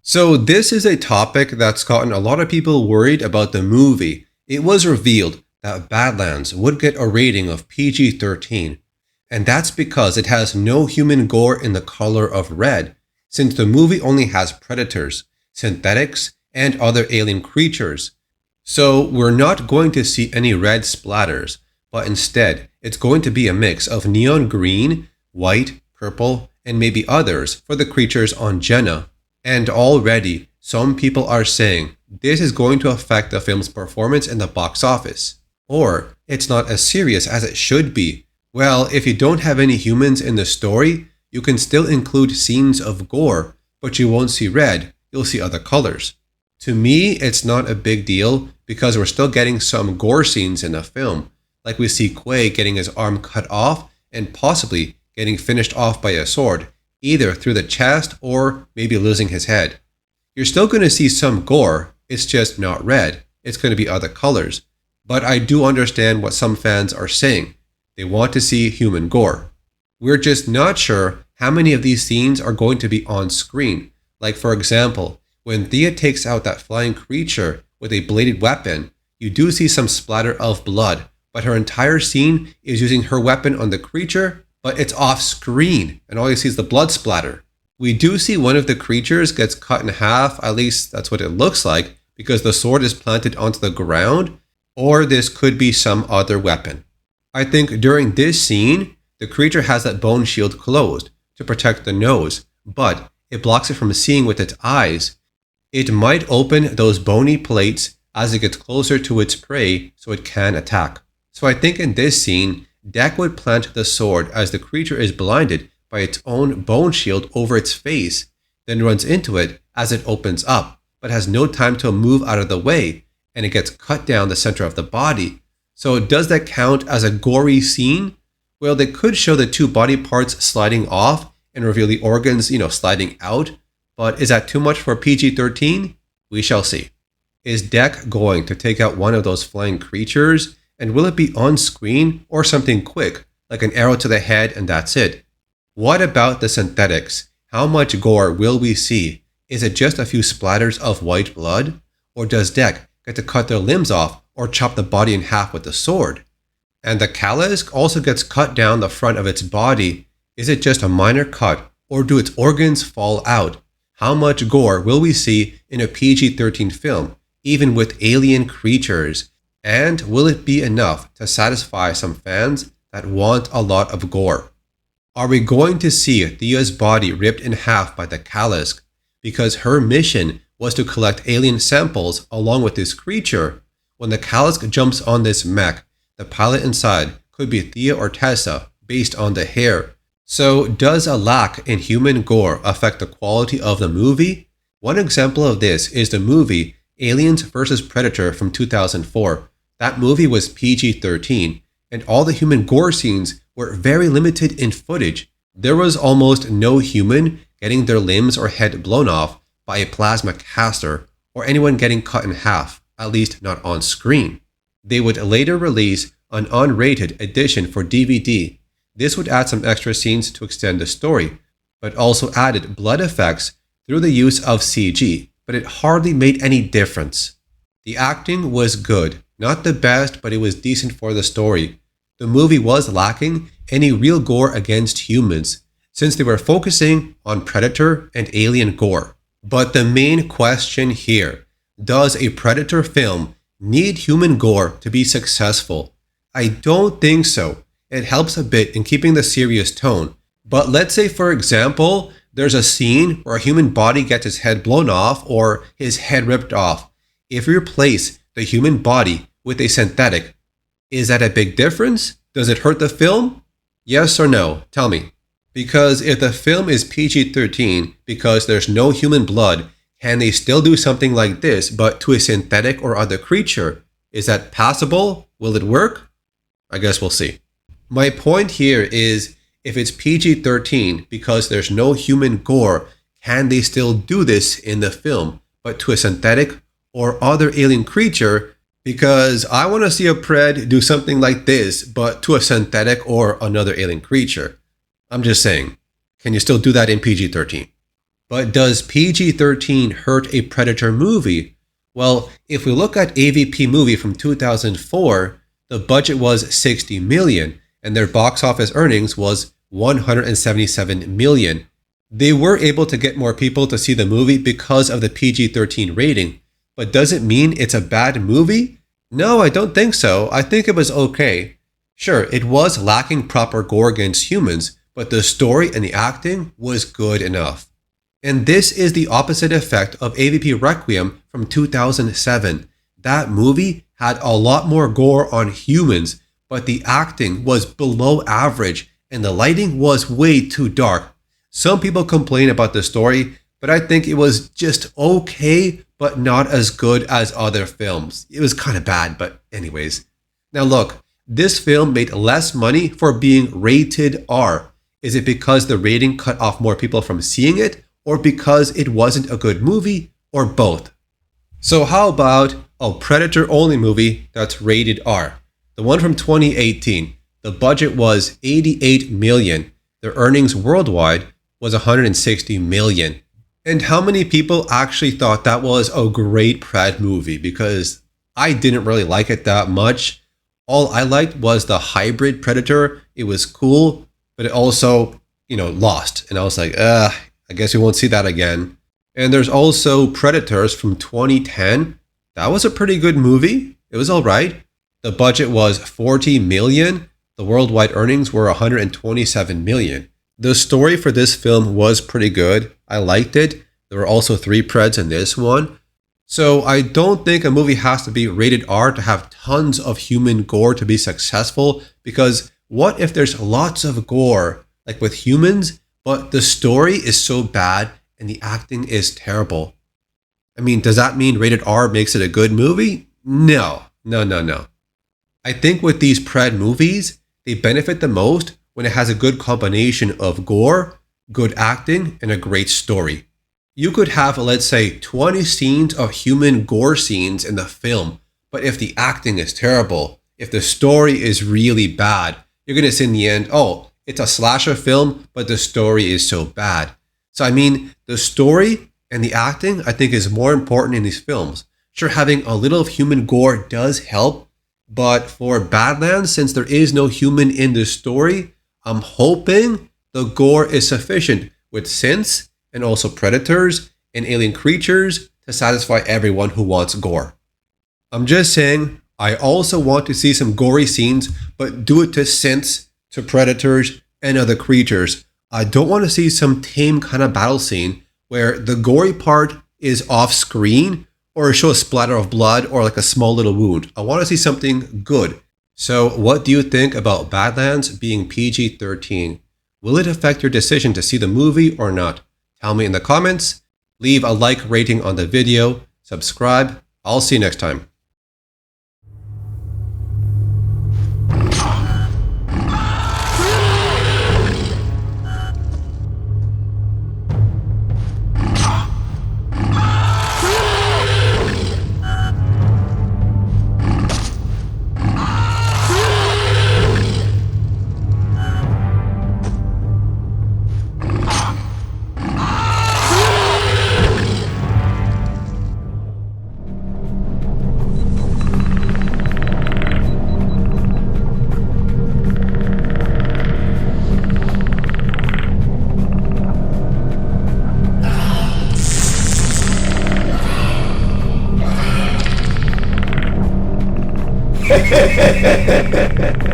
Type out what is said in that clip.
So this is a topic that's gotten a lot of people worried about the movie. It was revealed that Badlands would get a rating of PG-13, and that's because it has no human gore in the color of red, since the movie only has predators, synthetics, and other alien creatures. So we're not going to see any red splatters, but instead it's going to be a mix of neon green, white, purple, and maybe others for the creatures on Jenna. And already, some people are saying this is going to affect the film's performance in the box office. Or, it's not as serious as it should be. Well, if you don't have any humans in the story, you can still include scenes of gore, but you won't see red, you'll see other colors. To me, it's not a big deal because we're still getting some gore scenes in the film, like we see Quay getting his arm cut off and possibly getting finished off by a sword, either through the chest or maybe losing his head. You're still going to see some gore, it's just not red, it's going to be other colors. But I do understand what some fans are saying. They want to see human gore. We're just not sure how many of these scenes are going to be on screen. Like for example, when Thia takes out that flying creature with a bladed weapon, you do see some splatter of blood, but her entire scene is using her weapon on the creature, but it's off screen and all you see is the blood splatter. We do see one of the creatures gets cut in half, at least that's what it looks like, because the sword is planted onto the ground, or this could be some other weapon. I think during this scene, the creature has that bone shield closed to protect the nose, but it blocks it from seeing with its eyes. It might open those bony plates as it gets closer to its prey so it can attack. So I think in this scene, Deck would plant the sword as the creature is blinded by its own bone shield over its face, then runs into it as it opens up, but has no time to move out of the way, and it gets cut down the center of the body. So does that count as a gory scene? Well, they could show the two body parts sliding off and reveal the organs, sliding out, but is that too much for PG-13? We shall see. Is Deck going to take out one of those flying creatures? And will it be on screen or something quick, like an arrow to the head and that's it? What about the synthetics? How much gore will we see? Is it just a few splatters of white blood? Or does Deck get to cut their limbs off or chop the body in half with the sword? And the Kalisk also gets cut down the front of its body. Is it just a minor cut or do its organs fall out? How much gore will we see in a PG-13 film, even with alien creatures? And will it be enough to satisfy some fans that want a lot of gore? Are we going to see Thia's body ripped in half by the Kalisk because her mission was to collect alien samples along with this creature? When the Kalisk jumps on this mech, the pilot inside could be Thia or Tessa based on the hair. So does a lack in human gore affect the quality of the movie? One example of this is the movie Aliens vs. Predator from 2004. That movie was PG-13, and all the human gore scenes were very limited in footage. There was almost no human getting their limbs or head blown off by a plasma caster, or anyone getting cut in half, at least not on screen. They would later release an unrated edition for DVD. This would add some extra scenes to extend the story, but also added blood effects through the use of CG, but it hardly made any difference. The acting was good. Not the best, but it was decent for the story. The movie was lacking any real gore against humans, since they were focusing on predator and alien gore. But the main question here, does a predator film need human gore to be successful? I don't think so. It helps a bit in keeping the serious tone. But let's say, for example, there's a scene where a human body gets his head blown off or his head ripped off. If we replace the human body with a synthetic, is that a big difference? Does it hurt the film? Yes or no? Tell me. Because if the film is PG-13 because there's no human blood, can they still do something like this but to a synthetic or other creature? Is that passable? Will it work? I guess we'll see. My point here is if it's PG-13 because there's no human gore, can they still do this in the film but to a synthetic or other alien creature? Because I want to see a pred do something like this, but to a synthetic or another alien creature. I'm just saying, can you still do that in PG-13? But does PG-13 hurt a Predator movie? Well, if we look at AVP movie from 2004, the budget was 60 million and their box office earnings was 177 million. They were able to get more people to see the movie because of the PG-13 rating, but does it mean it's a bad movie? No, I don't think so. I think it was okay. Sure, it was lacking proper gore against humans, but the story and the acting was good enough. And this is the opposite effect of AVP Requiem from 2007. That movie had a lot more gore on humans, but the acting was below average and the lighting was way too dark. Some people complain about the story, but I think it was just okay, but not as good as other films. It was kind of bad, but anyways. Now look, this film made less money for being rated R. Is it because the rating cut off more people from seeing it, or because it wasn't a good movie, or both? So how about a Predator-only movie that's rated R? The one from 2018. The budget was 88 million. Their earnings worldwide was 160 million. And how many people actually thought that was a great Pred movie? Because I didn't really like it that much. All I liked was the hybrid Predator. It was cool, but it also, lost. And I was like, I guess we won't see that again. And there's also Predators from 2010. That was a pretty good movie. It was all right. The budget was 40 million. The worldwide earnings were 127 million. The story for this film was pretty good. I liked it. There were also 3 Preds in this one. So I don't think a movie has to be rated R to have tons of human gore to be successful, because what if there's lots of gore, like with humans, but the story is so bad and the acting is terrible? I mean, does that mean rated R makes it a good movie? No. I think with these Pred movies, they benefit the most when it has a good combination of gore, good acting, and a great story. You could have, let's say, 20 scenes of human gore scenes in the film, but if the acting is terrible, if the story is really bad, you're going to say in the end, oh, it's a slasher film, but the story is so bad. So I mean, the story and the acting, I think, is more important in these films. Sure, having a little of human gore does help, but for Badlands, since there is no human in the story, I'm hoping the gore is sufficient with synths and also predators and alien creatures to satisfy everyone who wants gore. I'm just saying, I also want to see some gory scenes, but do it to synths, to predators, and other creatures. I don't want to see some tame kind of battle scene where the gory part is off screen or show a splatter of blood or like a small little wound. I want to see something good. So what do you think about Badlands being PG-13? Will it affect your decision to see the movie or not? Tell me in the comments. Leave a like rating on the video. Subscribe. I'll see you next time. Hehehehe